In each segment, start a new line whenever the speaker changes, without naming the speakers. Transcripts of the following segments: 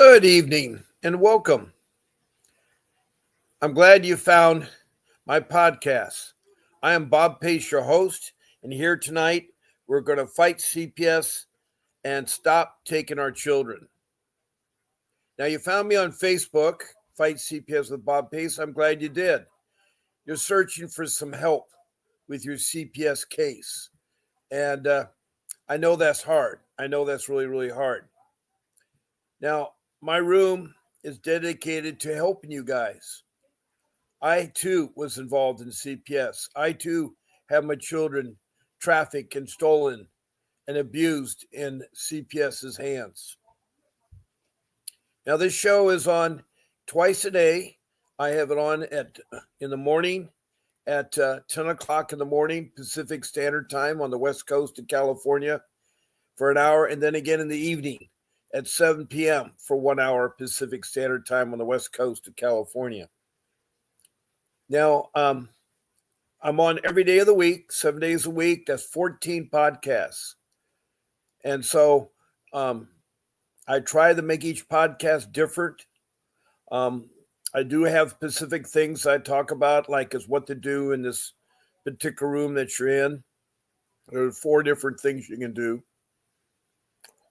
Good evening and welcome. I'm glad you found my podcast. I am Bob Pace, your host, and here tonight we're going to fight CPS and stop taking our children. Now, you found me on Facebook, Fight CPS with Bob Pace. I'm glad you did. You're searching for some help with your CPS case. And I know that's hard. I know that's really, really hard. Now, my room is dedicated to helping you guys. I too was involved in CPS. I too have my children trafficked and stolen and abused in CPS's hands. Now this show is on twice a day. I have it on in the morning at 10 o'clock in the morning Pacific Standard Time on the West Coast of California for an hour, and then again in the evening at 7 p.m. for 1 hour Pacific Standard Time on the West Coast of California. Now, I'm on every day of the week, 7 days a week. That's 14 podcasts. And so I try to make each podcast different. I do have specific things I talk about, like is what to do in this particular room that you're in. There are 4 different things you can do.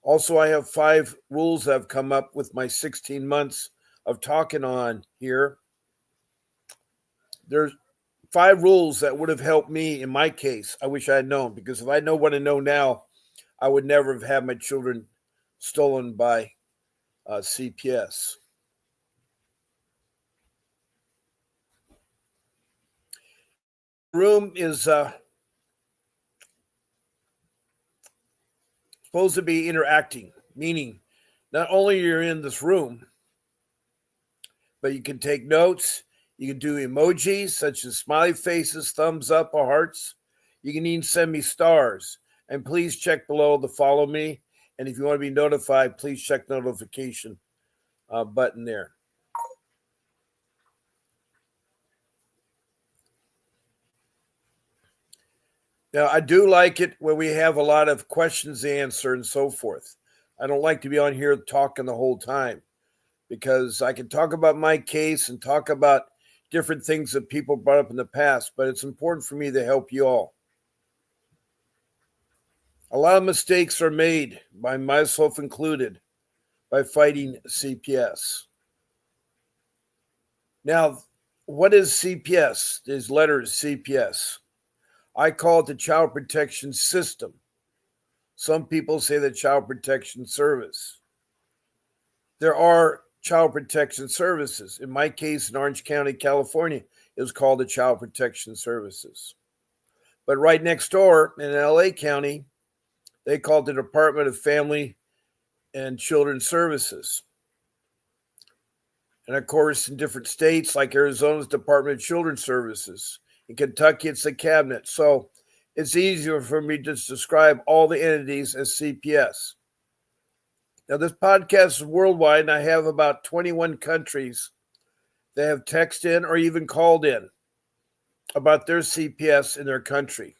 Also, I have 5 rules I've come up with my 16 months of talking on here. There's 5 rules that would have helped me in my case. I wish I had known, because if I know what I know now, I would never have had my children stolen by CPS. Room is supposed to be interacting, meaning not only you're in this room, but you can take notes. You can do emojis such as smiley faces, thumbs up, or hearts. You can even send me stars. And please check below to follow me. And if you want to be notified, please check the notification button there. Now, I do like it when we have a lot of questions answered and so forth. I don't like to be on here talking the whole time, because I can talk about my case and talk about different things that people brought up in the past, but it's important for me to help you all. A lot of mistakes are made, by myself included, by fighting CPS. Now, what is CPS? These letters CPS. I call it the Child Protection System. Some people say the Child Protection Service. There are Child Protection Services. In my case, in Orange County, California, it was called the Child Protection Services. But right next door in LA County, they called the Department of Family and Children's Services. And of course, in different states like Arizona's Department of Children's Services. In Kentucky, it's the cabinet. So it's easier for me to just describe all the entities as CPS. Now, this podcast is worldwide, and I have about 21 countries that have texted in or even called in about their CPS in their country.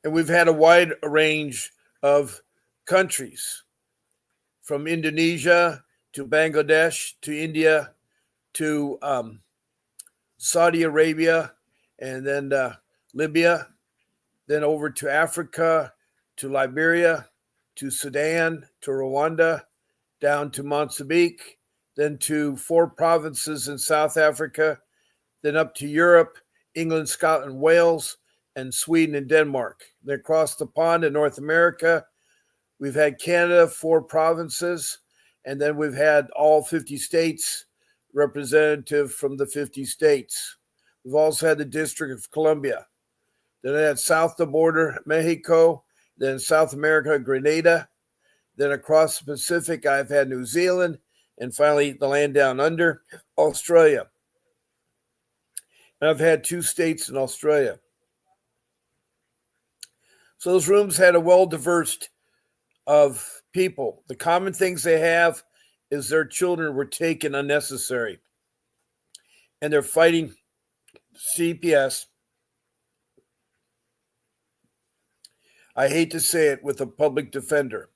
And we've had a wide range of countries, from Indonesia to Bangladesh to India to Saudi Arabia, and then Libya, then over to Africa, to Liberia, to Sudan, to Rwanda, down to Mozambique, then to 4 provinces in South Africa, then up to Europe, England, Scotland, Wales, and Sweden and Denmark. Then across the pond in North America, we've had Canada, 4 provinces, and then we've had all 50 states, representative from the 50 states. We've also had the District of Columbia. Then I had south the border, Mexico, then South America, Grenada. Then across the Pacific, I've had New Zealand, and finally the land down under, Australia. And I've had 2 states in Australia. So those rooms had a well-diverse of people. The common things they have is their children were taken unnecessary, and they're fighting CPS. I hate to say it, with a public defender.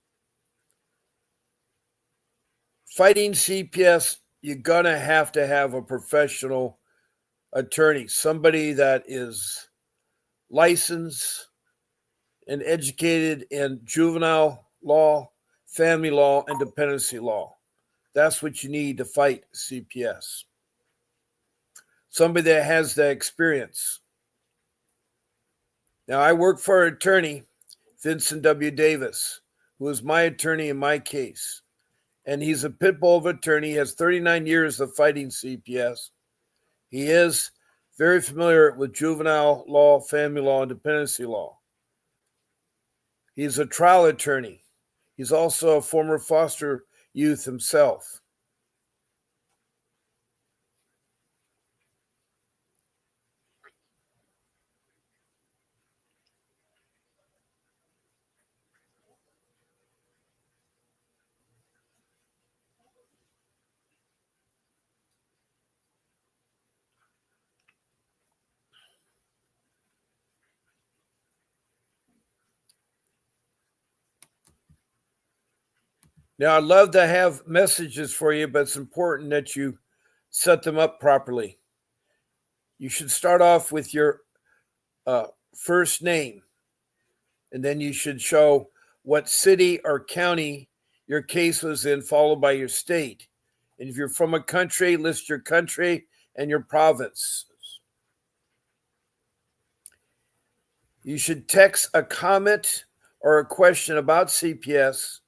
Fighting CPS, you're going to have a professional attorney, somebody that is licensed and educated in juvenile law, family law, and dependency law. That's what you need to fight CPS. Somebody that has that experience. Now, I work for an attorney, Vincent W. Davis, who is my attorney in my case. And he's a pit bull of attorney. He has 39 years of fighting CPS. He is very familiar with juvenile law, family law, and dependency law. He's a trial attorney. He's also a former foster youth himself. Now, I'd love to have messages for you, but it's important that you set them up properly. You should start off with your first name, and then you should show what city or county your case was in, followed by your state. And if you're from a country, list your country and your province. You should text a comment or a question about CPS,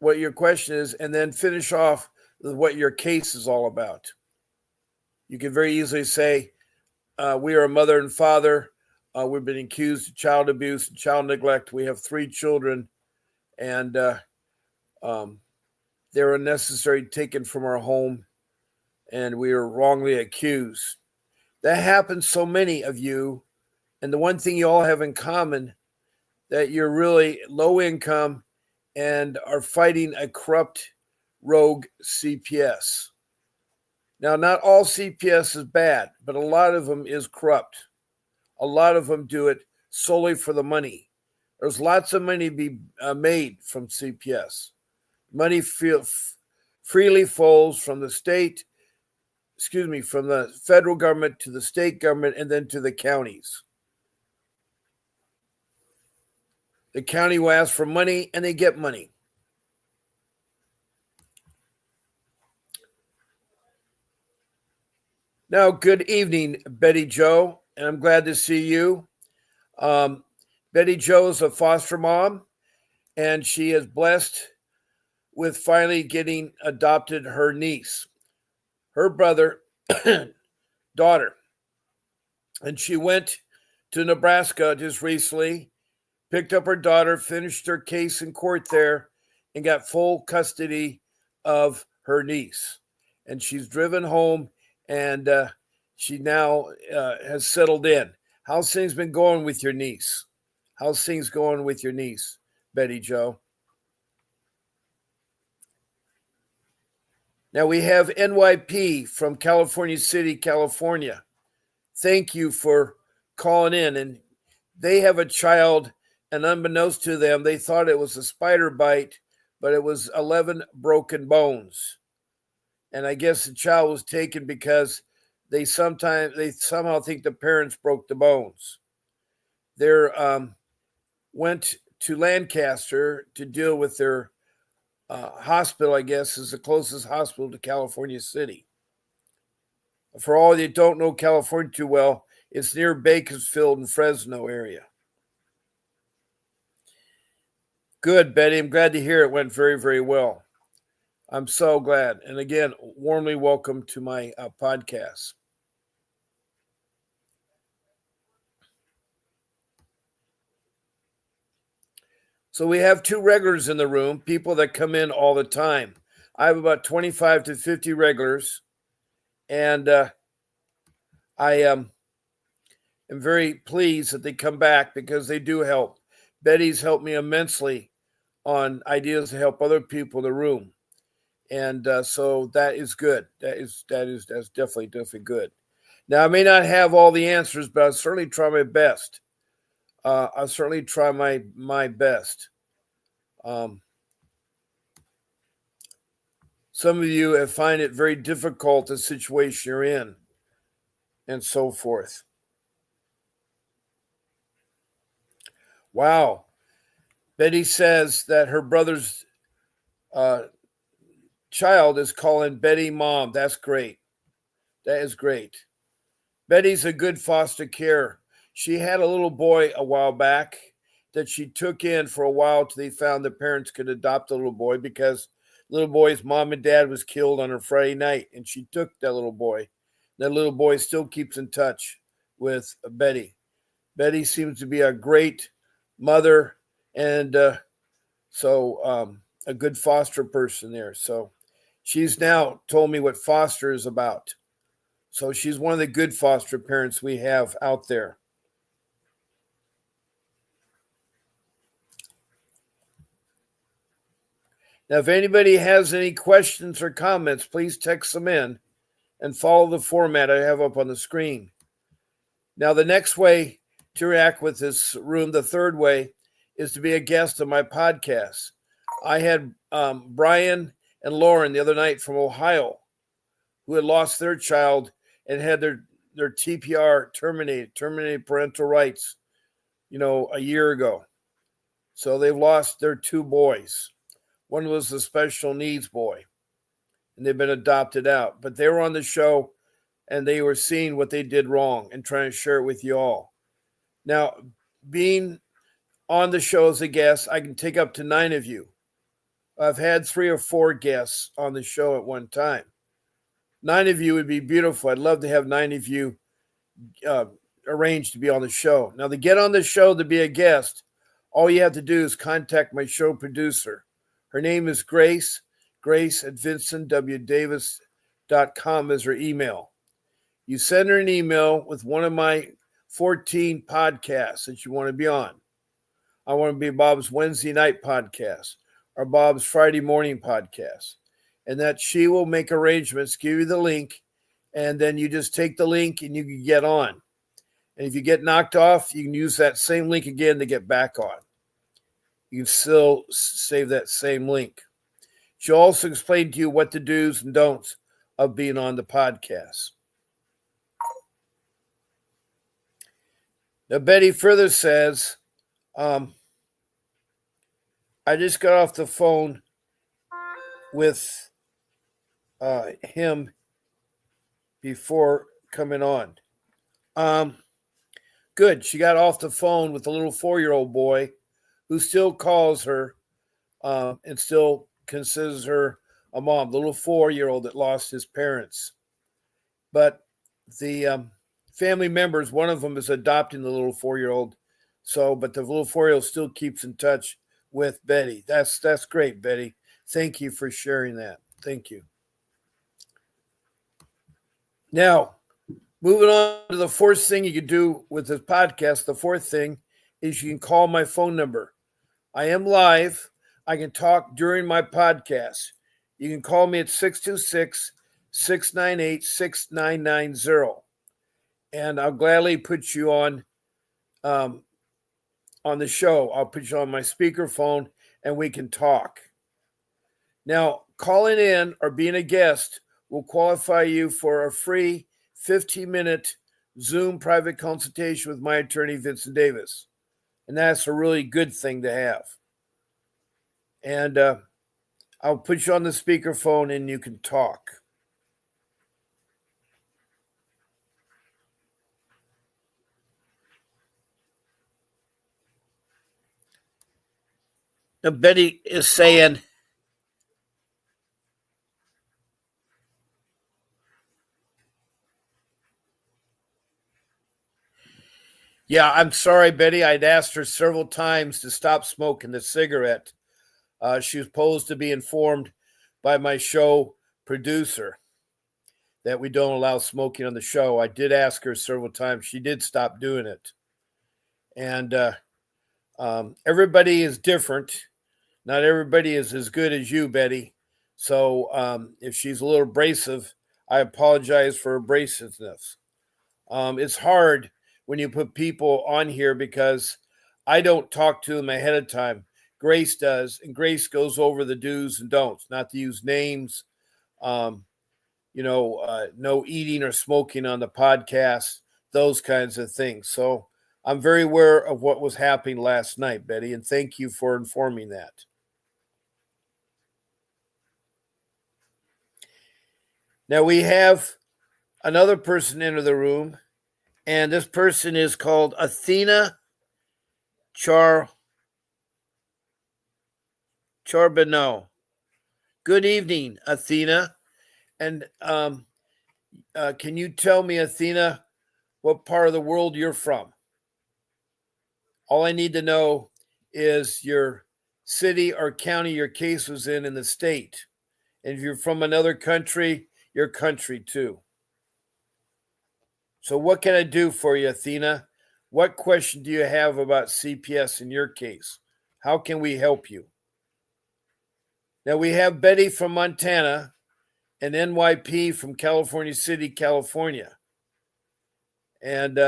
what your question is, and then finish off with what your case is all about. You can very easily say, we are a mother and father. We've been accused of child abuse and child neglect. We have 3 children, and they're unnecessarily taken from our home, and we are wrongly accused. That happens so many of you, and the one thing you all have in common, that you're really low income and are fighting a corrupt rogue CPS. Now, not all CPS is bad, but a lot of them is corrupt. A lot of them do it solely for the money. There's lots of money to be made from CPS. Money freely flows from the from the federal government to the state government and then to the counties. The county will ask for money and they get money. Now, good evening, Betty Jo, and I'm glad to see you. Betty Jo is a foster mom, and she is blessed with finally getting adopted her niece, her brother, daughter. And she went to Nebraska just recently, picked up her daughter, finished her case in court there, and got full custody of her niece. And she's driven home, and she now has settled in. How's things been going with your niece? How's things going with your niece, Betty Jo? Now we have NYP from California City, California. Thank you for calling in. And they have a child, and unbeknownst to them, they thought it was a spider bite, but it was 11 broken bones. And I guess the child was taken because they somehow think the parents broke the bones. They went to Lancaster to deal with their hospital, I guess, is the closest hospital to California City. For all you don't know California too well, it's near Bakersfield and Fresno area. Good, Betty. I'm glad to hear it went very, very well. I'm so glad. And again, warmly welcome to my podcast. So we have 2 regulars in the room, people that come in all the time. I have about 25 to 50 regulars, and I am very pleased that they come back because they do help. Betty's helped me immensely on ideas to help other people in the room, and so that is good. That's definitely good. Now I may not have all the answers, but I'll certainly try my best. I'll certainly try my best. Some of you have find it very difficult, the situation you're in, and so forth. Wow. Betty says that her brother's child is calling Betty mom. That's great. That is great. Betty's a good foster care. She had a little boy a while back that she took in for a while till they found the parents could adopt the little boy, because little boy's mom and dad was killed on a Friday night, and she took that little boy. That little boy still keeps in touch with Betty. Betty seems to be a great mother, and a good foster person there. So she's now told me what foster is about. So she's one of the good foster parents we have out there. Now, if anybody has any questions or comments, please text them in and follow the format I have up on the screen. Now, the next way to interact with this room, the third way, is to be a guest on my podcast. I had Brian and Lauren the other night from Ohio, who had lost their child and had their TPR terminated parental rights, a year ago. So they've lost their two boys. One was a special needs boy, and they've been adopted out. But they were on the show, and they were seeing what they did wrong and trying to share it with you all. Now, being on the show as a guest, I can take up to 9 of you. I've had 3 or 4 guests on the show at one time. 9 of you would be beautiful. I'd love to have 9 of you arranged to be on the show. Now, to get on the show to be a guest, all you have to do is contact my show producer. Her name is Grace. Grace at vincentwdavis.com is her email. You send her an email with one of my 14 podcasts that you want to be on. I want to be Bob's Wednesday night podcast or Bob's Friday morning podcast. And that she will make arrangements, give you the link, and then you just take the link and you can get on. And if you get knocked off, you can use that same link again to get back on. You can still save that same link. She'll also explain to you what the do's and don'ts of being on the podcast. Now, Betty further says, I just got off the phone with him before coming on. Good. She got off the phone with a little 4-year-old boy who still calls her and still considers her a mom, the little 4-year-old that lost his parents. But the family members, one of them is adopting the little 4-year-old. But the little 4-year-old still keeps in touch with Betty. That's great, Betty. Thank you for sharing that. Thank you. Now, moving on to the fourth thing you can do with this podcast, the fourth thing is you can call my phone number. I am live. I can talk during my podcast. You can call me at 626-698-6990. And I'll gladly put you on the show. I'll put you on my speakerphone and we can talk. Now, calling in or being a guest will qualify you for a free 15-minute Zoom private consultation with my attorney, Vincent Davis. And that's a really good thing to have. And I'll put you on the speakerphone and you can talk. Now, Betty is saying, yeah, I'm sorry, Betty. I'd asked her several times to stop smoking the cigarette. She was supposed to be informed by my show producer that we don't allow smoking on the show. I did ask her several times. She did stop doing it. And everybody is different. Not everybody is as good as you, Betty. So if she's a little abrasive, I apologize for abrasiveness. It's hard when you put people on here because I don't talk to them ahead of time. Grace does, and Grace goes over the do's and don'ts, not to use names, um, no eating or smoking on the podcast, those kinds of things. So I'm very aware of what was happening last night, Betty, and thank you for informing that. Now we have another person enter the room, and this person is called Athena Charbonneau. Good evening, Athena. And can you tell me, Athena, what part of the world you're from? All I need to know is your city or county your case was in the state. And if you're from another country, your country too. So, what can I do for you, Athena? What question do you have about CPS in your case? How can we help you? Now, we have Betty from Montana and NYP from California City, California. And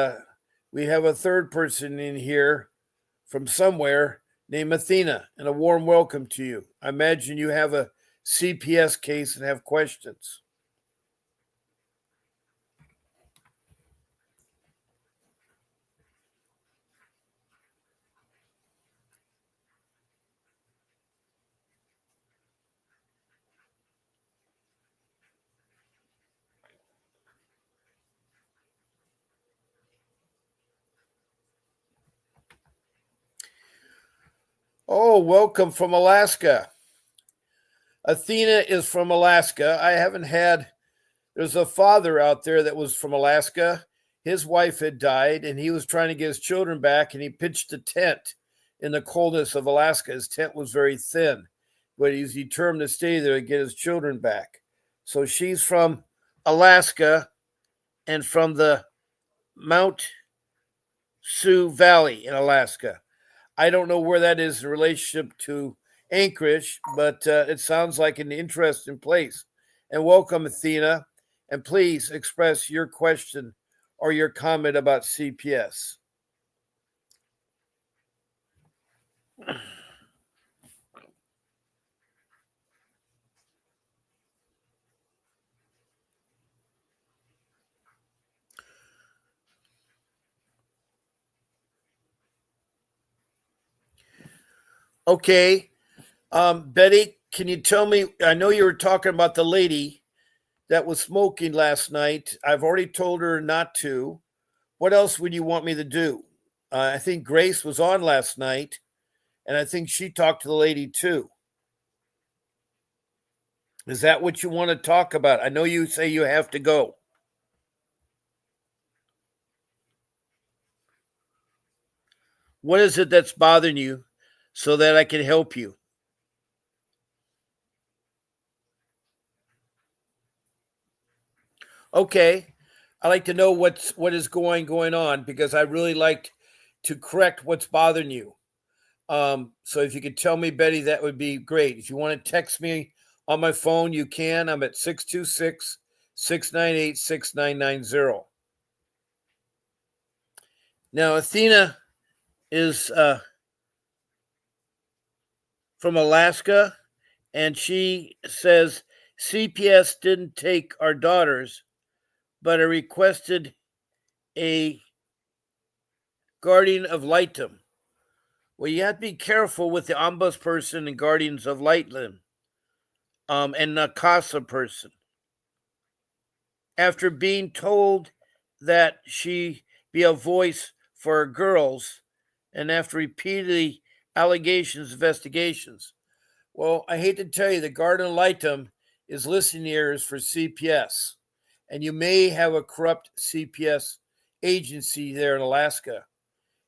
we have a third person in here from somewhere named Athena, and a warm welcome to you. I imagine you have a CPS case and have questions. Oh, welcome from Alaska. Athena is from Alaska. There's a father out there that was from Alaska. His wife had died, and he was trying to get his children back, and he pitched a tent in the coldness of Alaska. His tent was very thin, but he's determined to stay there to get his children back. So she's from Alaska and from the Mount Sioux Valley in Alaska. I don't know where that is in relationship to Anchorage, but it sounds like an interesting place. And welcome, Athena. And please express your question or your comment about CPS. Okay. Betty, can you tell me? I know you were talking about the lady that was smoking last night. I've already told her not to. What else would you want me to do? I think Grace was on last night, and I think she talked to the lady too. Is that what you want to talk about? I know you say you have to go. What is it that's bothering you so that I can help you? Okay. I like to know what is going on because I really like to correct what's bothering you. So if you could tell me, Betty, that would be great. If you want to text me on my phone, you can. I'm at 626-698-6990. Now, Athena is from Alaska, and she says CPS didn't take our daughters, but I requested a guardian of lightum. Well, you have to be careful with the ombudsperson and guardians of lightum, and the CASA person. After being told that she be a voice for girls, and after repeatedly allegations, investigations. Well, I hate to tell you, the guardian of lightum is listening ears for CPS, and you may have a corrupt CPS agency there in Alaska,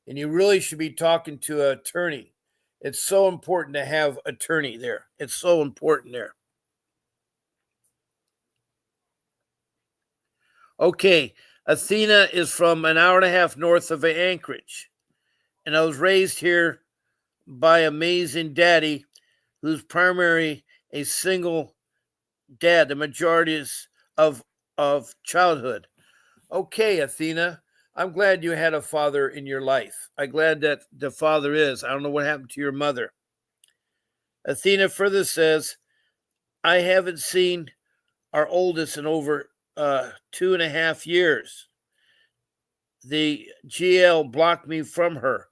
and you really should be talking to an attorney. It's so important to have attorney there. It's so important there. Okay, Athena is from an hour and a half north of Anchorage, and I was raised here by amazing daddy, who's primarily a single dad. The majority is of childhood. Okay, Athena, I'm glad you had a father in your life. I'm glad that the father is. I don't know what happened to your mother. Athena further says, I haven't seen our oldest in over 2.5 years. The GL blocked me from her.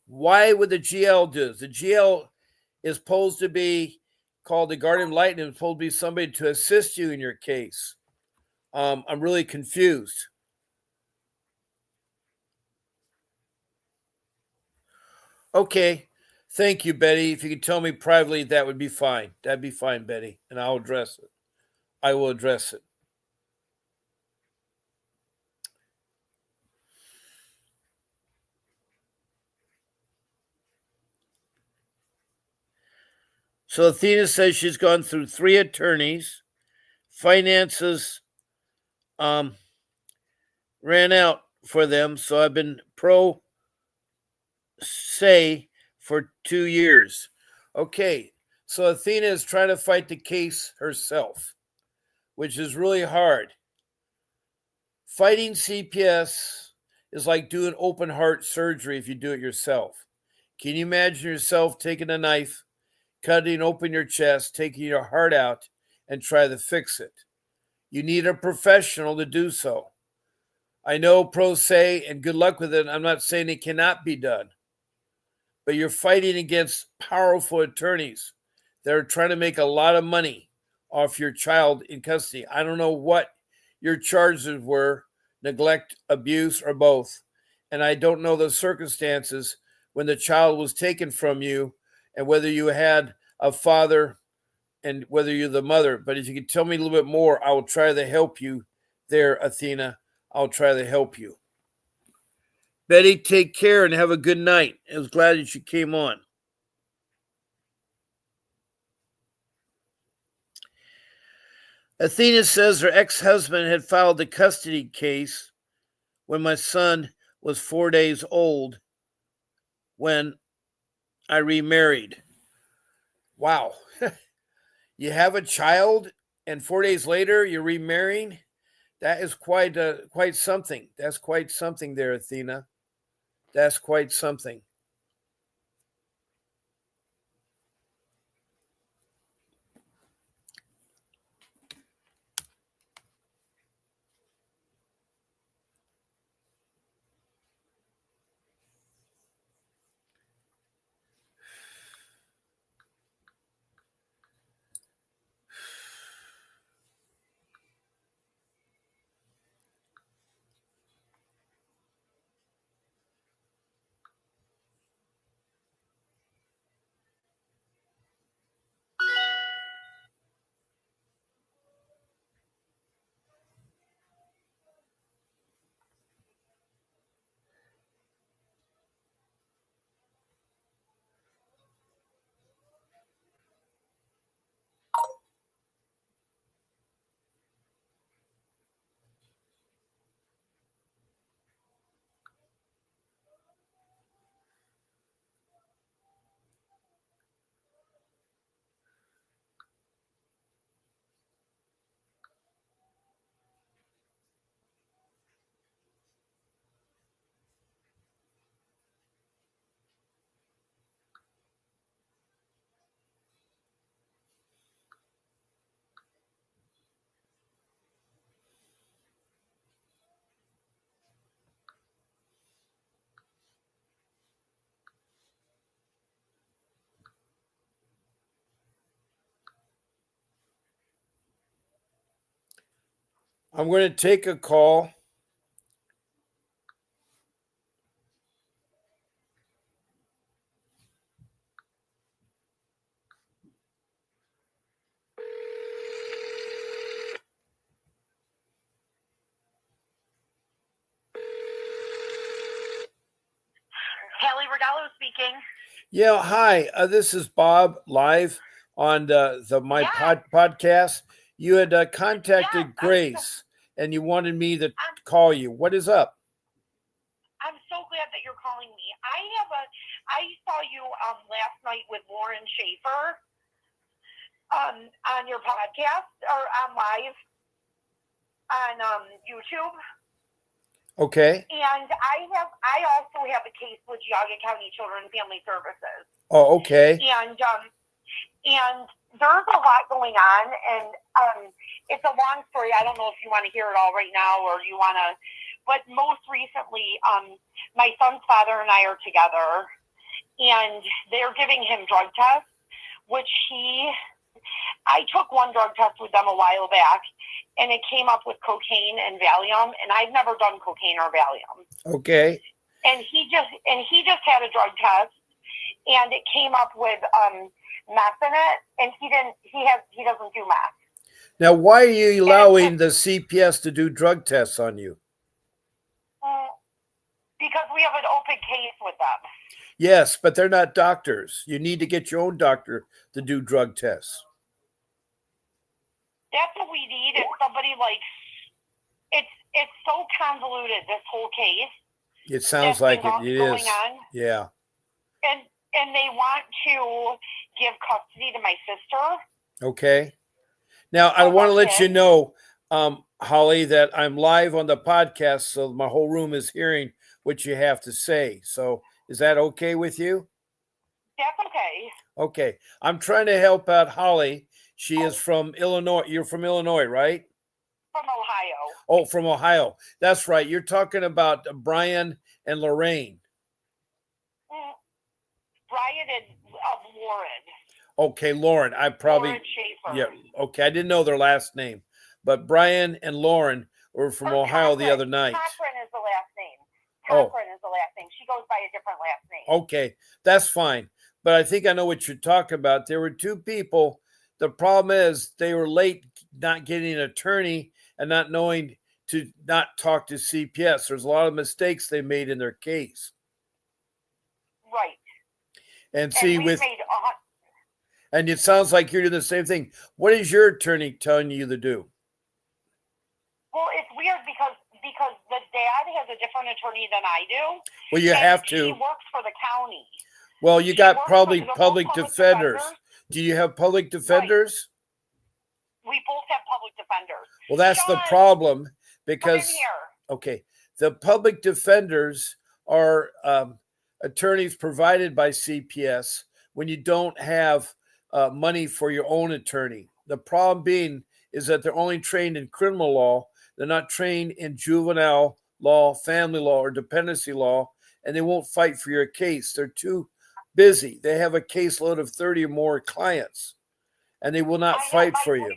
Why would the GL do this? The GL is supposed to be called the guardian light, and it's supposed to be somebody to assist you in your case. I'm really confused. Okay. Thank you, Betty. If you could tell me privately, that would be fine. That'd be fine, Betty, and I'll address it. I will address it. So Athena says she's gone through 3 attorneys. Finances ran out for them, so I've been pro se for 2 years. Okay, so Athena is trying to fight the case herself, which is really hard. Fighting CPS is like doing open heart surgery if you do it yourself. Can you imagine yourself taking a knife, cutting open your chest, taking your heart out, and try to fix it? You need a professional to do so. I know pro se, and good luck with it. I'm not saying it cannot be done, but you're fighting against powerful attorneys that are trying to make a lot of money off your child in custody. I don't know what your charges were, neglect, abuse, or both. And I don't know the circumstances when the child was taken from you and whether you had a father and whether you're the mother. But if you can tell me a little bit more, I will try to help you there, Athena. I'll try to help you. Betty, take care and have a good night. I was glad that you came on. Athena says her ex-husband had filed a custody case when my son was 4 days old when I remarried. Wow. You have a child and 4 days later you're remarrying? That is quite something. That's quite something there, Athena. That's quite something. I'm going to take a call.
Haley Regallo speaking.
Yeah, hi. This is Bob live on my podcast. You had contacted Grace, and you wanted me to call you. What is up?
I'm so glad that you're calling me. I saw you last night with Lauren Schaefer on your podcast or on live on YouTube.
Okay.
And I also have a case with Geauga County Children and Family Services.
Oh, okay.
And there's a lot going on, and it's a long story. I don't know if you want to hear it all right now or you want to, but most recently, my son's father and I are together, and they're giving him drug tests, which I took one drug test with them a while back, and it came up with cocaine and Valium, and I've never done cocaine or Valium.
Okay.
And he just had a drug test, and it came up with meth in it, and he doesn't do meth.
Now, why are you allowing the CPS to do drug tests on you?
Because we have an open case with them.
Yes, but they're not doctors. You need to get your own doctor to do drug tests.
That's what we need. Is somebody like it's so convoluted, this whole case.
It sounds like it is.
On.
Yeah.
And they want to give custody to my sister.
Okay. Now, I want to let you know, Holly, that I'm live on the podcast, so my whole room is hearing what you have to say. So is that okay with you?
That's okay.
Okay. I'm trying to help out Holly. She is from Illinois. You're from Illinois, right?
From Ohio.
Oh, from Ohio. That's right. You're talking about Brian and Lorraine.
Brian and Lauren.
Okay, Lauren. I probably.
Lauren Schaefer.
Yeah. Okay. I didn't know their last name, but Brian and Lauren were from Ohio the other night.
Cochran is the last name. Cochran is the last name. She goes by a different last name.
Okay, that's fine. But I think I know what you're talking about. There were two people. The problem is they were late not getting an attorney and not knowing to not talk to CPS. There's a lot of mistakes they made in their case.
Right.
And see, and it sounds like you're doing the same thing. What is your attorney telling you to do?
Well, it's weird because the dad has a different attorney than I do.
Well, you have to.
He works for the county.
Well, you got probably public defenders. Do you have public defenders?
Right. We both have public defenders.
Well, that's the problem because, okay, the public defenders are attorneys provided by CPS when you don't have money for your own attorney. The problem being is that they're only trained in criminal law. They're not trained in juvenile law, family law, or dependency law, and they won't fight for your case. They're too busy. They have a caseload of 30 or more clients, and they will not fight for you.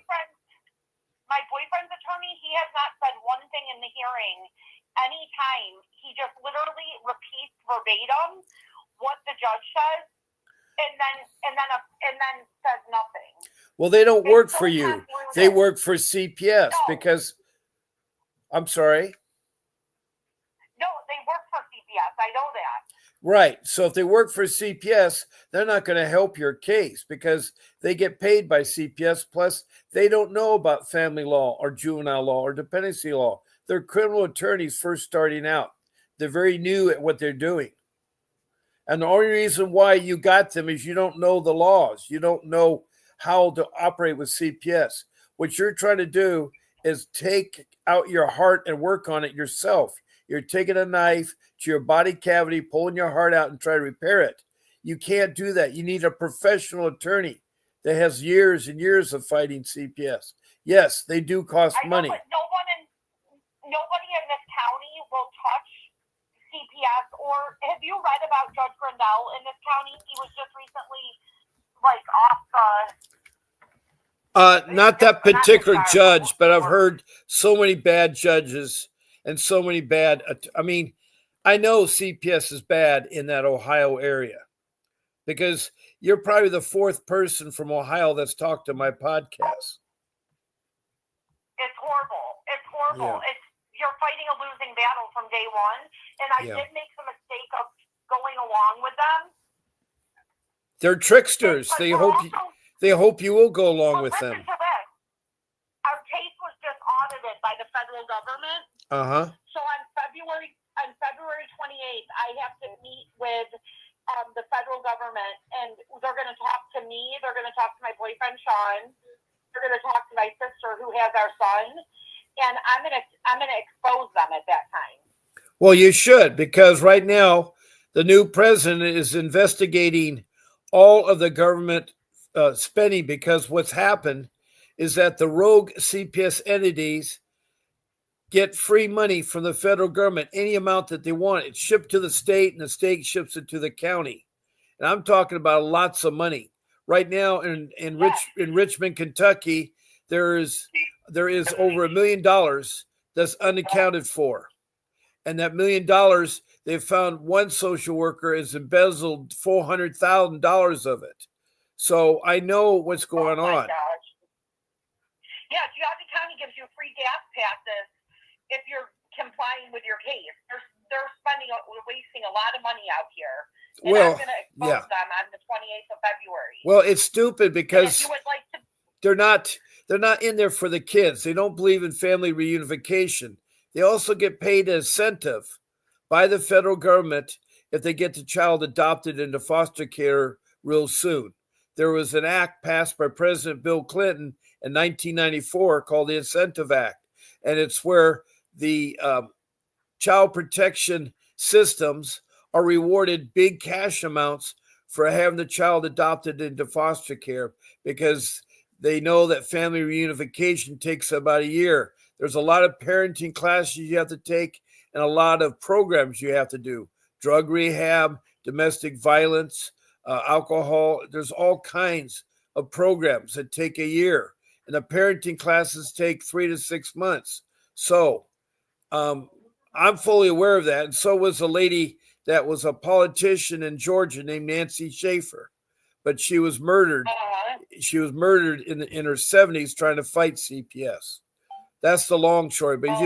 My boyfriend's attorney, he has not said one thing in the hearing anytime. He just literally repeats verbatim what the judge says, and then says nothing.
Well, they don't work for you. They work for CPS because. I'm sorry.
No, they work for CPS. I know that.
Right. So if they work for CPS, they're not going to help your case because they get paid by CPS. Plus, they don't know about family law or juvenile law or dependency law. They're criminal attorneys first starting out. They're very new at what they're doing. And the only reason why you got them is you don't know the laws. You don't know how to operate with CPS. What you're trying to do is take out your heart and work on it yourself. You're taking a knife to your body cavity, pulling your heart out and try to repair it. You can't do that. You need a professional attorney that has years and years of fighting CPS. Yes, they do cost money.
But nobody in this county will touch CPS. Or have you read about Judge Grindell in this county? He was just recently off the...
Not that particular judge, but I've heard so many bad judges and so many bad. I know CPS is bad in that Ohio area because you're probably the fourth person from Ohio that's talked to my podcast.
It's horrible. It's horrible.
Yeah.
You're fighting a losing battle from day one, and I did make the mistake of going along with them.
They're tricksters. They hope you will go along with them.
Listen to this. Our case was just audited by the federal government. So on February 28th, I have to meet with the federal government, and they're going to talk to me. They're going to talk to my boyfriend Sean. They're going to talk to my sister who has our son, and I'm going to expose them at that time.
Well, you should, because right now the new president is investigating all of the government spending, because what's happened is that the rogue CPS entities get free money from the federal government, any amount that they want. It's shipped to the state, and the state ships it to the county. And I'm talking about lots of money. Right now in Richmond, Kentucky, there is over $1 million that's unaccounted for. And that $1 million, they've found one social worker has embezzled $400,000 of it. So I know what's going on.
Gosh. Yeah, Geauga County gives you free gas passes if you're complying with your case. They're wasting a lot of money out here. And I'm going to expose them on the 28th of February.
Well, it's stupid because they're not in there for the kids. They don't believe in family reunification. They also get paid an incentive by the federal government if they get the child adopted into foster care real soon. There was an act passed by President Bill Clinton in 1994 called the Incentive Act, and it's where the child protection systems are rewarded big cash amounts for having the child adopted into foster care, because they know that family reunification takes about a year. There's a lot of parenting classes you have to take and a lot of programs you have to do. Drug rehab, domestic violence, alcohol. There's all kinds of programs that take a year. And the parenting classes take 3 to 6 months. So I'm fully aware of that. And so was a lady that was a politician in Georgia named Nancy Schaefer. But she was murdered. She was murdered in her 70s trying to fight CPS. That's the long story. But if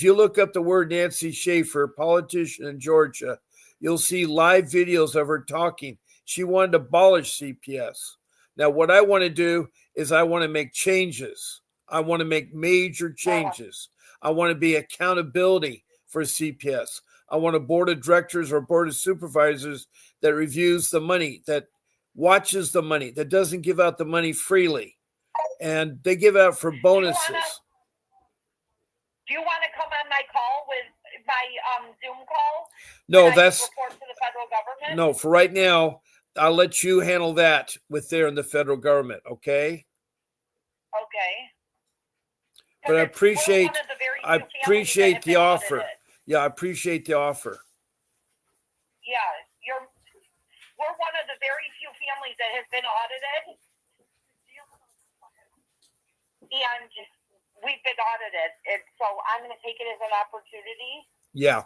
you look up the word Nancy Schaefer, politician in Georgia, you'll see live videos of her talking. She wanted to abolish CPS. Now, what I want to do is I want to make changes. I want to make major changes. I want to be accountability for CPS. I want a board of directors or board of supervisors that reviews the money, that watches the money, that doesn't give out the money freely. And they give out for bonuses.
Do you want to come on my call with my Zoom call?
No,
that's report to the federal government.
No, for right now, I'll let you handle that with there in the federal government. Okay.
Okay.
But I appreciate the offer. Yeah, I appreciate the offer.
Yeah, we're one of the very few families that has been audited. And we've been audited, and so I'm going to take it as an opportunity.
Yeah.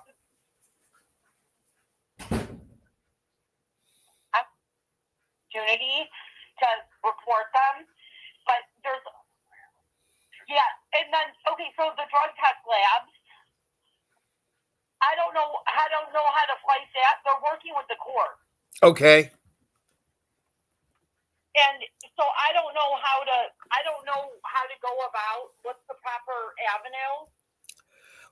Opportunity to report them, but and then so the drug test labs. I don't know how to fight that. They're working with the court.
Okay.
And so I don't know how to go about what's the proper avenue.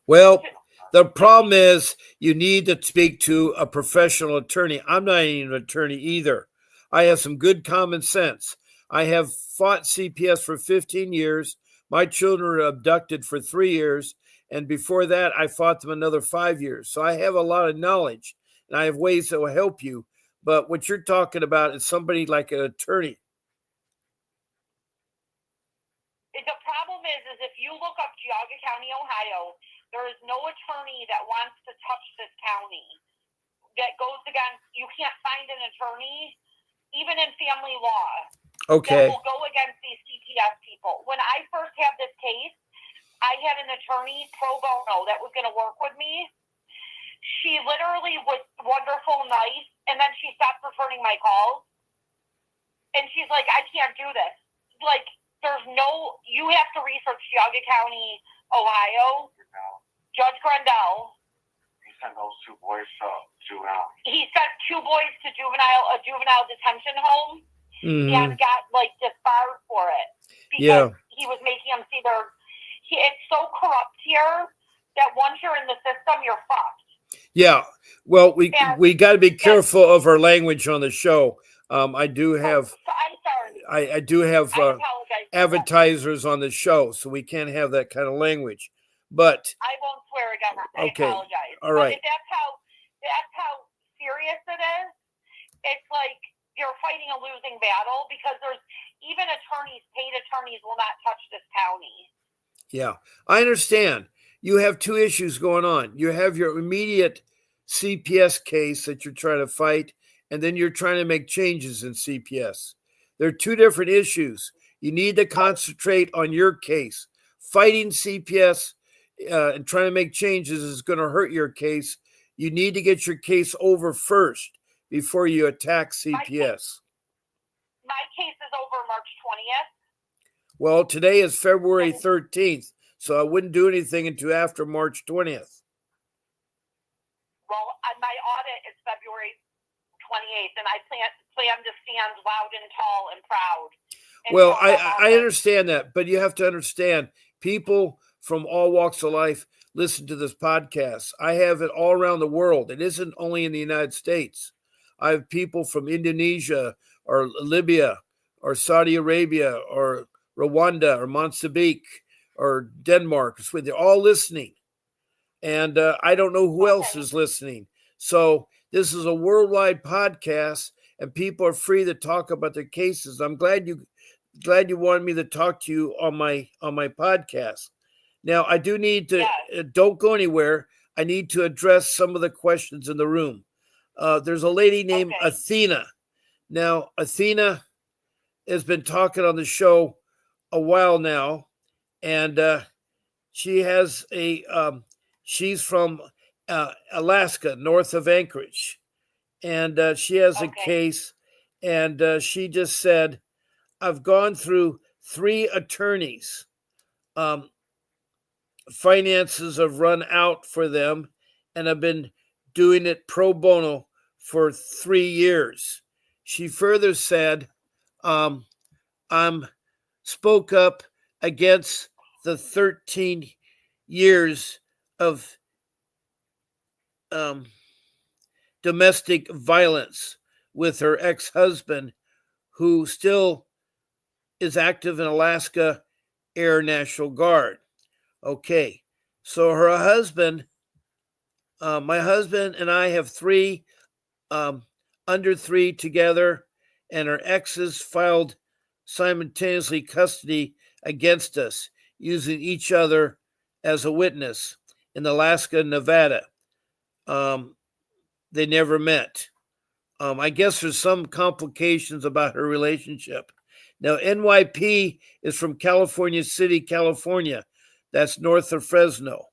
Well, the problem is you need to speak to a professional attorney. I'm not even an attorney either. I have some good common sense. I have fought CPS for 15 years. My children were abducted for 3 years. And before that, I fought them another 5 years. So I have a lot of knowledge, and I have ways that will help you. But what you're talking about is somebody like an attorney.
The problem is if you look up Geauga County, Ohio, there is no attorney that wants to touch this county. That goes against, you can't find an attorney, even in family law,
okay,
that will go against these CPS people. When I first had this case, I had an attorney, pro bono, that was going to work with me. She literally was wonderful, nice, and then she stopped returning my calls. And she's like, I can't do this. Like, you have to research Geauga County, Ohio. Judge Grendel.
He sent those 2 boys to juvenile.
He sent 2 boys to a juvenile detention home, and got disbarred for it because he was making them see it's so corrupt here that once you're in the system, you're fucked.
Yeah. Well, we got to be careful of our language on the show. I do have.
I'm sorry.
I do have advertisers on the show, so we can't have that kind of language. But
I won't swear again. I
okay,
apologize.
all right.
But if that's how serious it is, it's like you're fighting a losing battle because there's even paid attorneys will not touch this county.
Yeah, I understand. You have two issues going on. You have your immediate CPS case that you're trying to fight, and then you're trying to make changes in CPS. They're two different issues. You need to concentrate on your case. Fighting CPS and trying to make changes is going to hurt your case. You need to get your case over first before you attack CPS.
My case is over March 20th.
Well, today is February 13th, so I wouldn't do anything until after March 20th.
Well, my audit is February 28th, and I plan to stand loud and tall and proud.
Well, I understand that, but you have to understand people from all walks of life listen to this podcast. I have it all around the world. It isn't only in the United States. I have people from Indonesia or Libya or Saudi Arabia or Rwanda or Mozambique or Denmark. They're all listening. And I don't know who else is listening. So this is a worldwide podcast, and people are free to talk about their cases. I'm glad you wanted me to talk to you on my podcast. Now I do need to don't go anywhere. I need to address some of the questions in the room. There's a lady named Athena. Now Athena has been talking on the show a while now, and she has she's from Alaska, north of Anchorage, and she has a case, and she just said, I've gone through 3 attorneys. Finances have run out for them, and I've been doing it pro bono for 3 years. She further said, I'm spoke up against the 13 years of domestic violence with her ex-husband, who still is active in Alaska Air National Guard. Okay, so her husband, my husband and I have 3 under 3 together, and her exes filed simultaneously custody against us, using each other as a witness in Alaska and Nevada. They never met. I guess there's some complications about her relationship. Now, NYP is from California City, California. That's north of Fresno.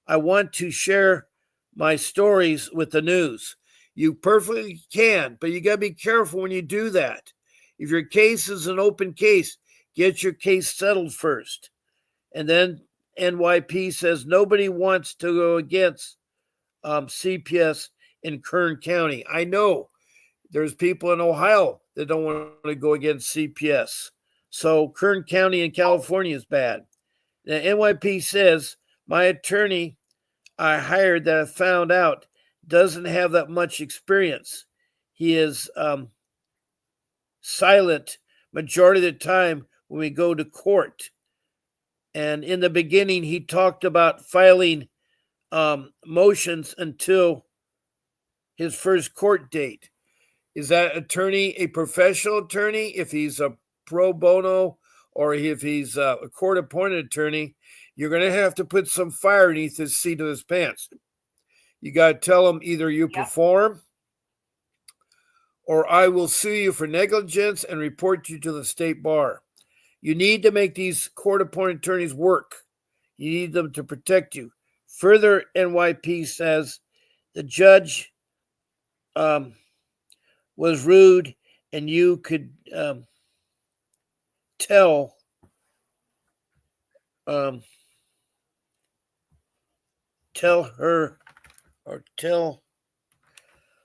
I want to share my stories with the news. You perfectly can, but you got to be careful when you do that. If your case is an open case, get your case settled first. And then NYP says nobody wants to go against CPS in Kern County. I know there's people in Ohio that don't want to go against CPS. So Kern County in California is bad. Now, NYP says my attorney I hired that I found out doesn't have that much experience. He is silent majority of the time when we go to court. And in the beginning, he talked about filing motions until his first court date. Is that attorney a professional attorney? If he's a pro bono or if he's a court-appointed attorney, you're going to have to put some fire beneath his seat of his pants. You got to tell him either you perform or I will sue you for negligence and report you to the state bar. You need to make these court-appointed attorneys work. You need them to protect you. Further, NYP says the judge was rude, and you could tell her or tell.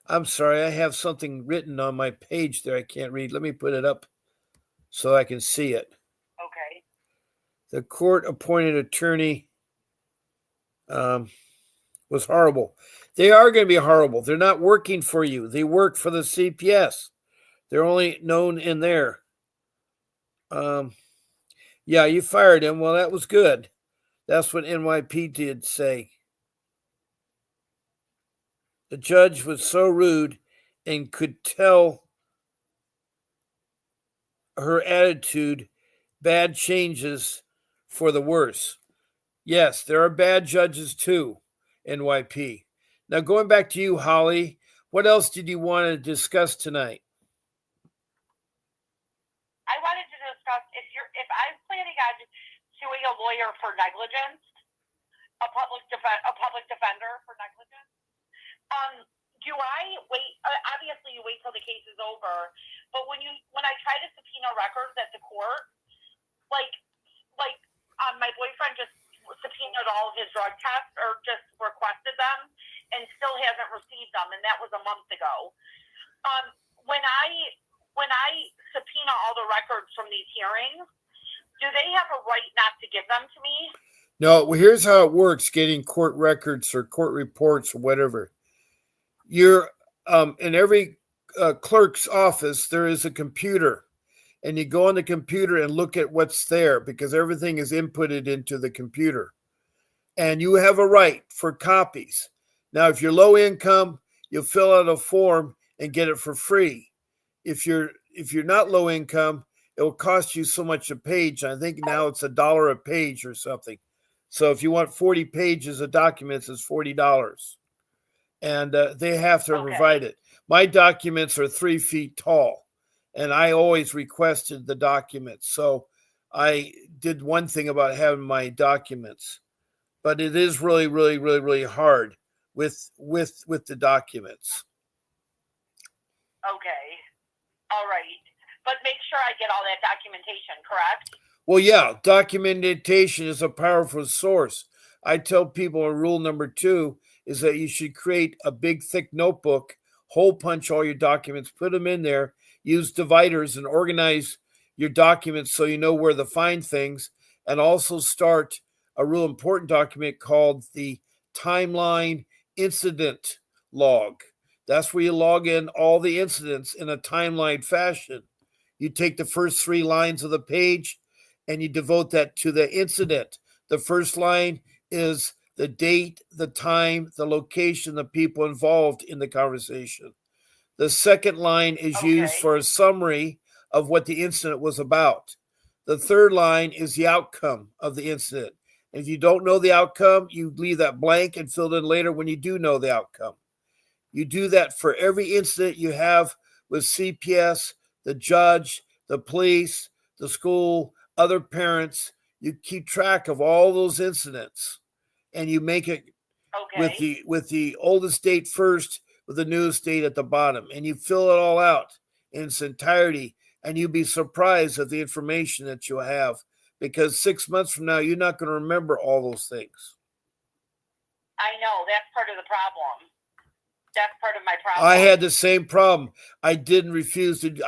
I'm sorry, I have something written on my page there I can't read. Let me put it up so I can see it.
Okay.
The court-appointed attorney was horrible. They are going to be horrible. They're not working for you. They work for the CPS. They're only known in there. Yeah, you fired him. Well, that was good. That's what NYP did say. The judge was so rude and could tell her attitude, bad changes for the worse. Yes, there are bad judges too, NYP. Now, going back to you, Holly, what else did you want to discuss tonight?
I wanted to discuss if I'm planning on suing a lawyer for negligence, a public defender for negligence. Do I wait? Obviously, you wait till the case is over. But when I try to subpoena records at the court, like my boyfriend just subpoenaed all of his drug tests or just requested them and still hasn't received them, and that was a month ago. When I subpoena all the records from these hearings, do they have a right not to give them to me?
No, well, here's how it works: getting court records or court reports or whatever. You're in every clerk's office. There is a computer, and you go on the computer and look at what's there because everything is inputted into the computer, and you have a right for copies. Now, if you're low income, you'll fill out a form and get it for free. If you're not low income, it will cost you so much a page. I think now it's $1 a page or something. So if you want 40 pages of documents, it's $40. And they have to provide it. My documents are 3 feet tall, and I always requested the documents. So I did one thing about having my documents, but it is really, really, really, really hard with the documents.
Okay, all right, but make sure I get all that documentation, correct?
Well, yeah, documentation is a powerful source. I tell people rule number 2 is that you should create a big, thick notebook, hole punch all your documents, put them in there, use dividers and organize your documents so you know where to find things, and also start a real important document called the timeline incident log. That's where you log in all the incidents in a timeline fashion. You take the first 3 lines of the page and you devote that to the incident. The first line is the date, the time, the location, the people involved in the conversation. The second line is used for a summary of what the incident was about. The third line is the outcome of the incident. If you don't know the outcome, you leave that blank and fill it in later when you do know the outcome. You do that for every incident you have with CPS, the judge, the police, the school, other parents. You keep track of all those incidents, and you make it with the oldest date first, with the newest date at the bottom, and you fill it all out in its entirety, and you'll be surprised at the information that you'll have, because 6 months from now, you're not going to remember all those things.
I know, that's part of the problem. That's part of my problem.
I had the same problem. I didn't refuse to.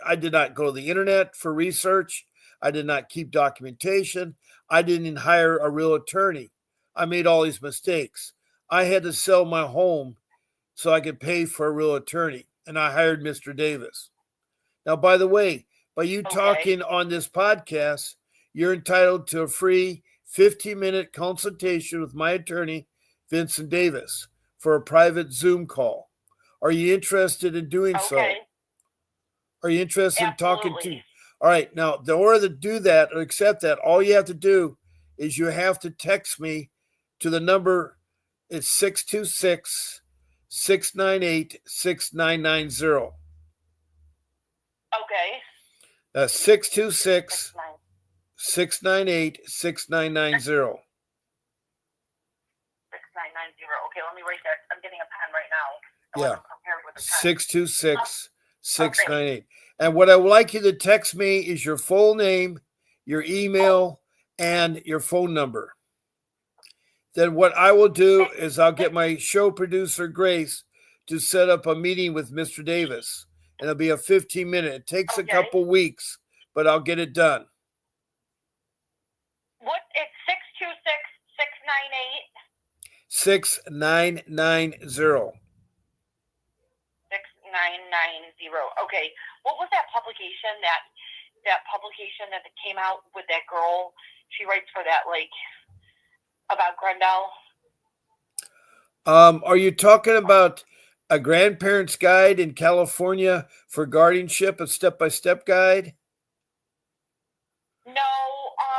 I did not go to the internet for research. I did not keep documentation. I didn't hire a real attorney. I made all these mistakes. I had to sell my home so I could pay for a real attorney, and I hired Mr. Davis. Now, by the way, by you talking on this podcast, you're entitled to a free 15-minute consultation with my attorney, Vincent Davis, for a private Zoom call. Are you interested in doing so? Are you interested in talking to? All right. Now, in order to do that or accept that, all you have to do is you have to text me to the number. It's 626-698-6990.
Okay.
That's 626-698-6990.
6990. Okay, let me write that. I'm getting a pen right now.
Yeah. 626-698. And what I would like you to text me is your full name, your email, and your phone number. Then what I will do is I'll get my show producer, Grace, to set up a meeting with Mr. Davis. And it'll be a 15-minute. It takes a couple weeks, but I'll get it done.
What? It's
626-698? 6990.
6990. Okay. What was that publication that came out with that girl? She writes for that about Grendel.
Are you talking about a grandparent's guide in California for guardianship, a step-by-step guide?
No.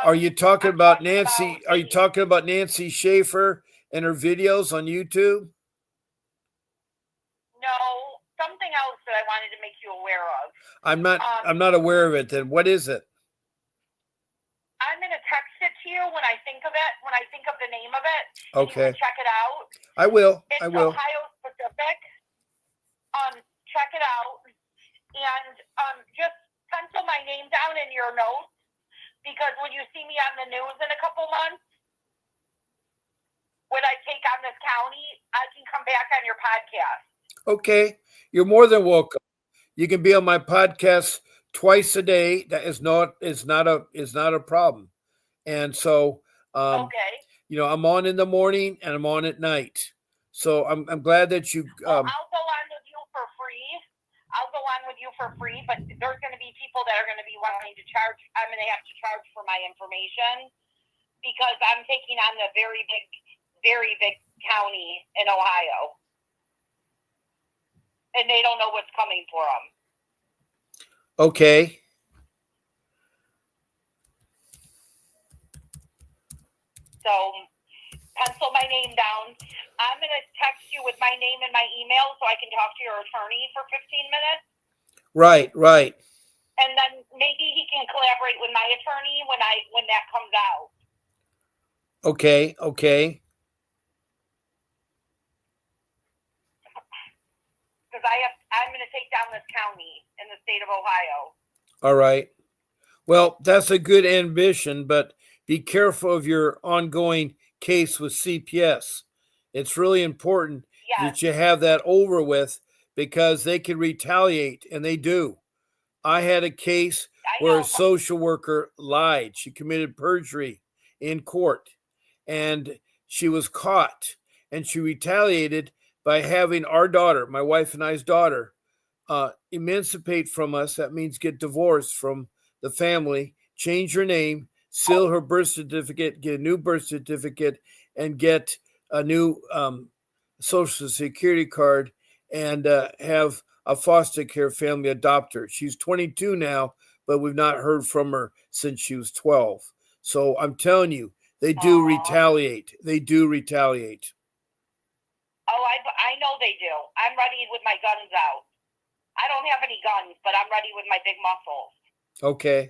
Are you talking
I'm
about
talking
Nancy?
about
Are you talking about Nancy Schaefer and her videos on YouTube?
No, something else that I wanted to make you aware of.
I'm not aware of it. Then what is it?
I'm going to text it to you when I think of it, when I think of the name of it. And
Okay.
you can check it out.
I will.
It's
I will.
Ohio specific. Check it out. And just pencil my name down in your notes, because when you see me on the news in a couple months, when I take on this county, I can come back on your podcast.
Okay. You're more than welcome. You can be on my podcast twice a day. That is not a problem. And so
Okay.
I'm on in the morning and I'm on at night. So I'm glad that you
Well, I'll go on with you for free, but there's going to be people that are going to be wanting to charge. I'm going to have to charge for my information, because I'm taking on the very big county in Ohio, and they don't know what's coming for them.
Okay.
So pencil my name down. I'm going to text you with my name and my email so I can talk to your attorney for 15 minutes.
Right.
And then maybe he can collaborate with my attorney when that comes out.
Okay.
Because I'm going to take down this county in the state of Ohio.
All right. Well, that's a good ambition, but be careful of your ongoing case with CPS. It's really important that you have that over with, because they can retaliate, and they do. I had a case where a social worker lied. She committed perjury in court, and she was caught, and she retaliated by having our daughter, my wife and I's daughter, emancipate from us. That means get divorced from the family, change her name, seal her birth certificate, get a new birth certificate, and get a new Social Security card, and have a foster care family adopt her. She's 22 now, but we've not heard from her since she was 12. So I'm telling you, they do retaliate. They do retaliate.
Oh, I know they do. I'm ready with my guns out. I don't have any guns, but I'm ready with my big muscles.
Okay.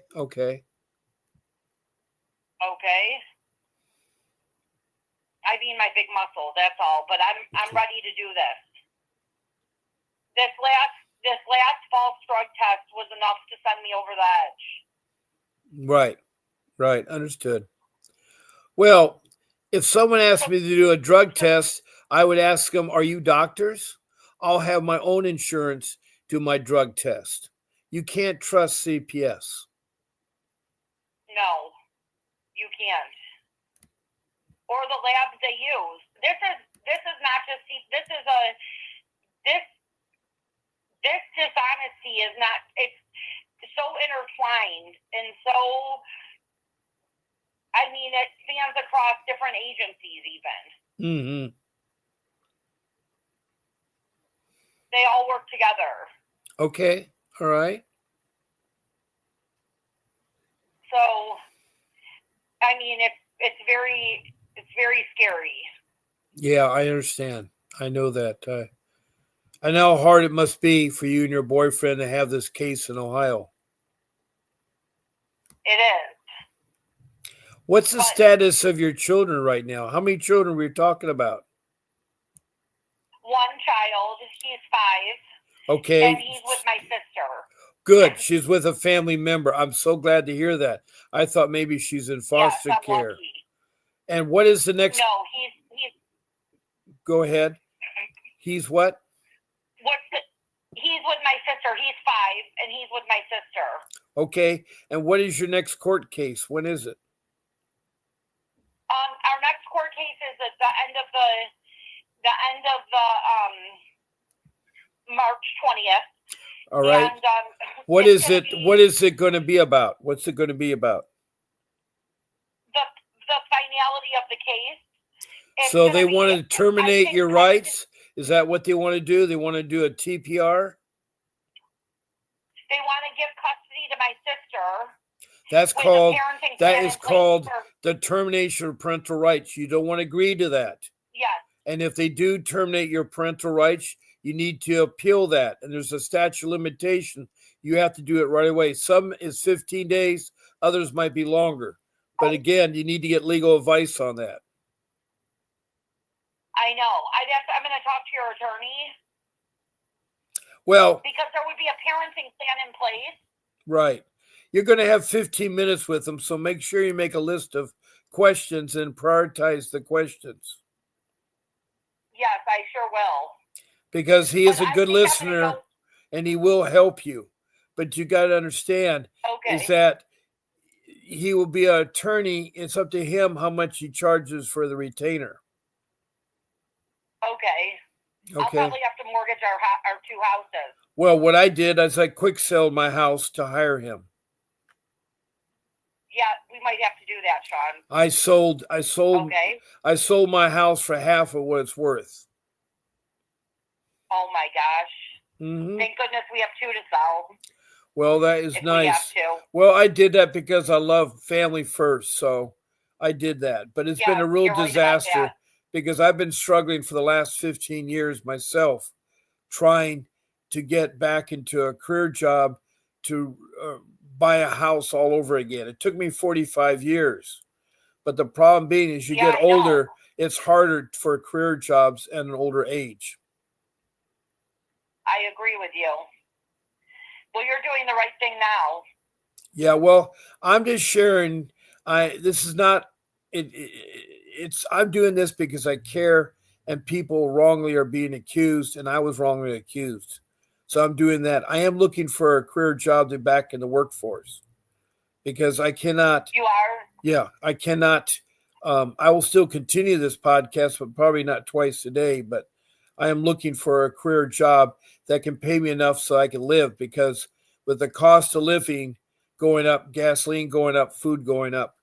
I mean my big muscle, that's all. But I'm ready to do this. This last false drug test was enough to send me over the edge.
Right. Understood. Well, if someone asked me to do a drug test, I would ask them, "Are you doctors?" I'll have my own insurance do my drug test. You can't trust CPS.
No, you can't. Or the labs they use. This is not just this dishonesty is not. It's so intertwined and so. I mean, it spans across different agencies even.
Mm-hmm.
They all work together.
Okay. All right.
So, I mean, it's very scary.
Yeah, I understand. I know that. I know how hard it must be for you and your boyfriend to have this case in Ohio.
It is.
What's the status of your children right now? How many children were you talking about?
One child. He's 5.
Okay.
And he's with my sister.
Good. She's with a family member. I'm so glad to hear that. I thought maybe she's in foster care.
Lucky.
And what is the next?
No, he's.
Go ahead. He's what?
He's with my sister. He's 5, and he's with my sister.
Okay. And what is your next court case? When is it?
Our next court case is at the end of the March 20th.
All right.
And,
what is it going to be about? What's it going to be about?
The finality of the case. It's
So
gonna
they
be,
want to
I
terminate
think
your
that-
rights? Is that what they want to do? They want to do a TPR?
They want to give custody to my sister
That's
with a
called
parenting
that
plan
is
in place.
called the termination of parental rights. You don't want to agree to that.
Yes.
And if they do terminate your parental rights, you need to appeal that. And there's a statute of limitation. You have to do it right away. Some is 15 days, others might be longer. But again, you need to get legal advice on that.
I know. I'm going to talk to your attorney
Well,
because there would be a parenting plan in place.
right. You're going to have 15 minutes with them, so make sure you make a list of questions and prioritize the questions.
Yes, I sure will.
Because he is
But
a
I
good
think I'm gonna
listener and he will help you. But you got to understand
Okay.
is that he will be an attorney. It's up to him how much he charges for the retainer.
Okay. I'll
Okay.
probably have to mortgage our two houses.
Well, what I did is I quick sold my house to hire him.
Yeah, we might have to do that, Sean.
Okay. I sold my house for half of what it's worth.
Oh my gosh.
Mm-hmm.
Thank goodness we have two to sell.
Well, that is
if
nice.
We have to.
Well, I did that because I love family first, so I did that. But it's been a real disaster
right
because I've been struggling for the last 15 years myself, trying to get back into a career job to buy a house all over again. It took me 45 years. But the problem being is you get older, it's harder for career jobs at an older age.
I agree with you. Well, you're doing the right thing now.
Yeah, well, I'm just sharing. This is not. It's. I'm doing this because I care, and people wrongly are being accused, and I was wrongly accused. So I'm doing that. I am looking for a career job to back in the workforce because I cannot.
You are?
Yeah, I cannot. I will still continue this podcast, but probably not twice a day. But I am looking for a career job that can pay me enough so I can live because with the cost of living going up, gasoline going up, food going up,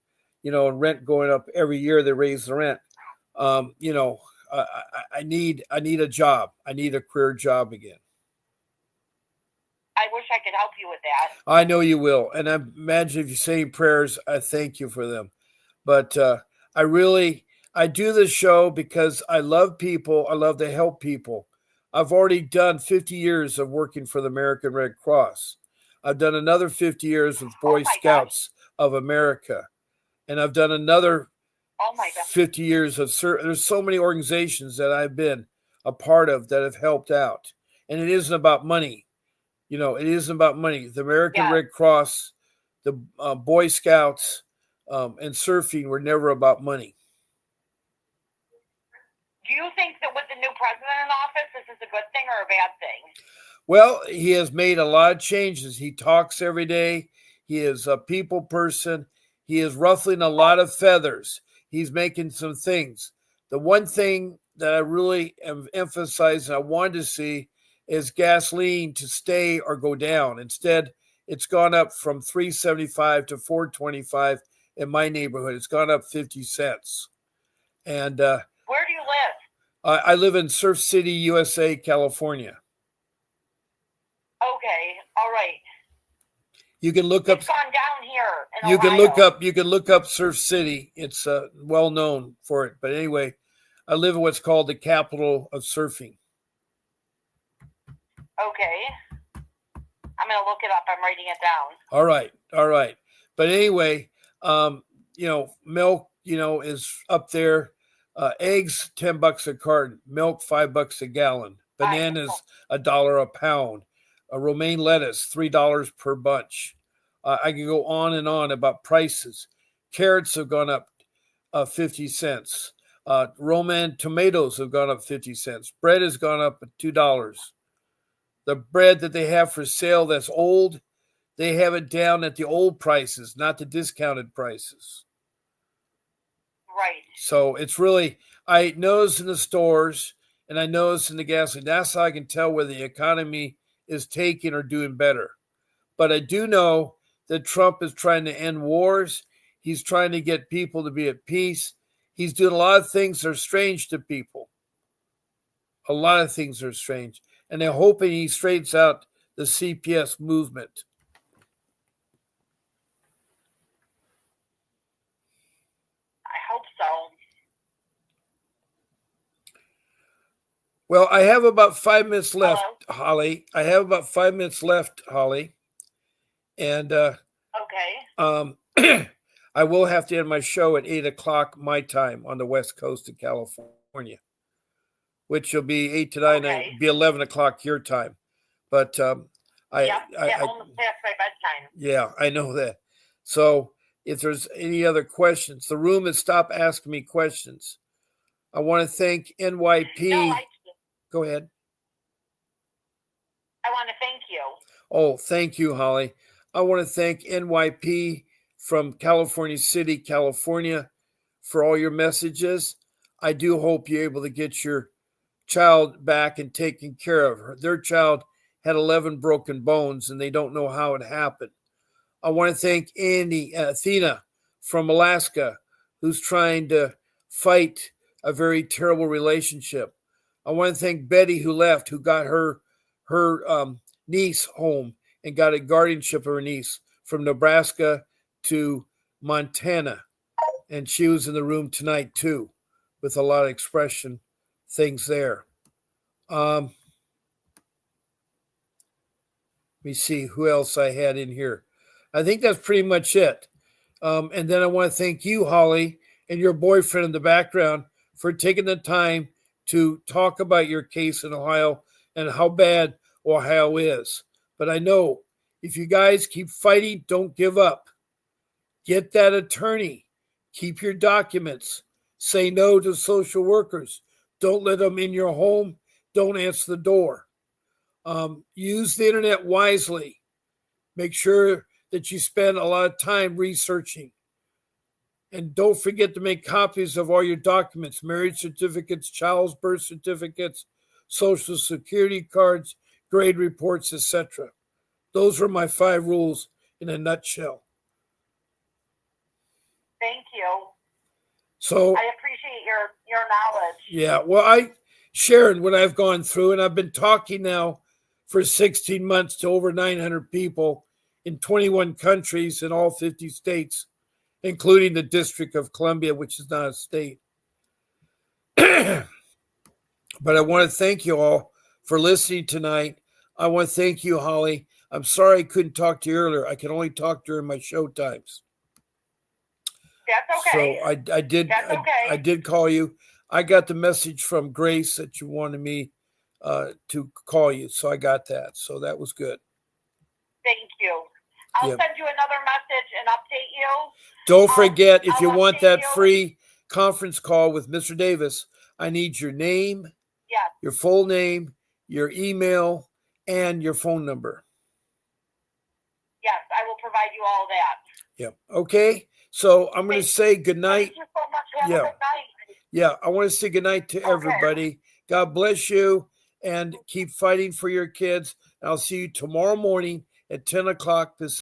and rent going up every year, they raise the rent. I need a job. I need a career job again.
I wish I could help you with that.
I know you will. And I imagine if you're saying prayers, I thank you for them. But I do this show because I love people. I love to help people. I've already done 50 years of working for the American Red Cross. I've done another 50 years with Boy Scouts of America. And I've done another 50 years of there's so many organizations that I've been a part of that have helped out. And it isn't about money. It isn't about money. The American Red Cross, the Boy Scouts, and surfing were never about money.
Do you think that with the new president in office, this is a good thing or a bad thing?
Well, he has made a lot of changes. He talks every day. He is a people person. He is ruffling a lot of feathers. He's making some things. The one thing that I really am emphasizing I wanted to see is gasoline to stay or go down. Instead, it's gone up from $3.75 to $4.25 in my neighborhood. It's gone up 50 cents. And
where do you live?
I live in Surf City, USA, California.
Okay, all right.
You can look up.
It's gone down here in
you
Ohio.
You can look up Surf City. It's well known for it. But anyway, I live in what's called the capital of surfing.
Okay. I'm going to look it up. I'm writing it down.
All right. But anyway, milk, is up there. Eggs, $10 a carton. Milk, $5 a gallon. Bananas, $1 a pound. Romaine lettuce, $3 per bunch. I can go on and on about prices. Carrots have gone up 50 cents. Roman tomatoes have gone up 50 cents. Bread has gone up $2. The bread that they have for sale that's old, they have it down at the old prices, not the discounted prices.
Right.
So it's really, I notice in the stores and I notice in the gasoline, that's how I can tell whether the economy is taking or doing better. But I do know that Trump is trying to end wars. He's trying to get people to be at peace. He's doing a lot of things that are strange to people. A lot of things are strange. And they're hoping he straightens out the CPS movement.
I hope so.
Well, I have about 5 minutes left,
Hello?
Holly. I have about 5 minutes left, Holly. And
Okay.
I will have to end my show at 8 o'clock my time on the west coast of California, which will be 8 to 9,
Okay.
be 11 o'clock your time. But
Yep, almost past my bedtime.
Yeah, I know that. So if there's any other questions, the room has stopped asking me questions. I want to thank NYP.
No,
Go ahead.
I want to thank you.
Oh, thank you, Holly. I want to thank NYP from California City, California, for all your messages. I do hope you're able to get your child back and taken care of. Their child had 11 broken bones, and they don't know how it happened. I want to thank Athena from Alaska, who's trying to fight a very terrible relationship. I want to thank Betty, who left, who got her niece home and got a guardianship of her niece from Nebraska to Montana. And she was in the room tonight, too, with a lot of expression things there. Let me see who else I had in here. I think that's pretty much it. And then I want to thank you, Holly, and your boyfriend in the background for taking the time to talk about your case in Ohio and how bad Ohio is. But I know if you guys keep fighting, don't give up. Get that attorney. Keep your documents. Say no to social workers. Don't let them in your home. Don't answer the door. Use the internet wisely. Make sure that you spend a lot of time researching. And don't forget to make copies of all your documents, marriage certificates, child's birth certificates, social security cards, grade reports, etc. Those are my 5 rules in a nutshell.
Thank you.
So
I appreciate your knowledge.
Yeah, well, I shared what I've gone through, and I've been talking now for 16 months to over 900 people in 21 countries in all 50 states, including the District of Columbia, which is not a state. But I want to thank you all for listening tonight. I want to thank you, Holly. I'm sorry I couldn't talk to you earlier. I can only talk during my show times.
That's okay.
So I did.
That's okay.
I did call you. I got the message from Grace that you wanted me to call you, so I got that. So that was good.
Thank you. I'll send you another message and update you.
Don't forget, if you want that free conference call with Mr. Davis, I need your name, your full name, your email, and your phone number.
Yes, I will provide you all that.
Yep. Okay. So I'm going to say good night.
Thank you so much. Have a good night.
Yeah, I want to say good night to everybody. God bless you, and keep fighting for your kids. I'll see you tomorrow morning at 10 o'clock Pacific.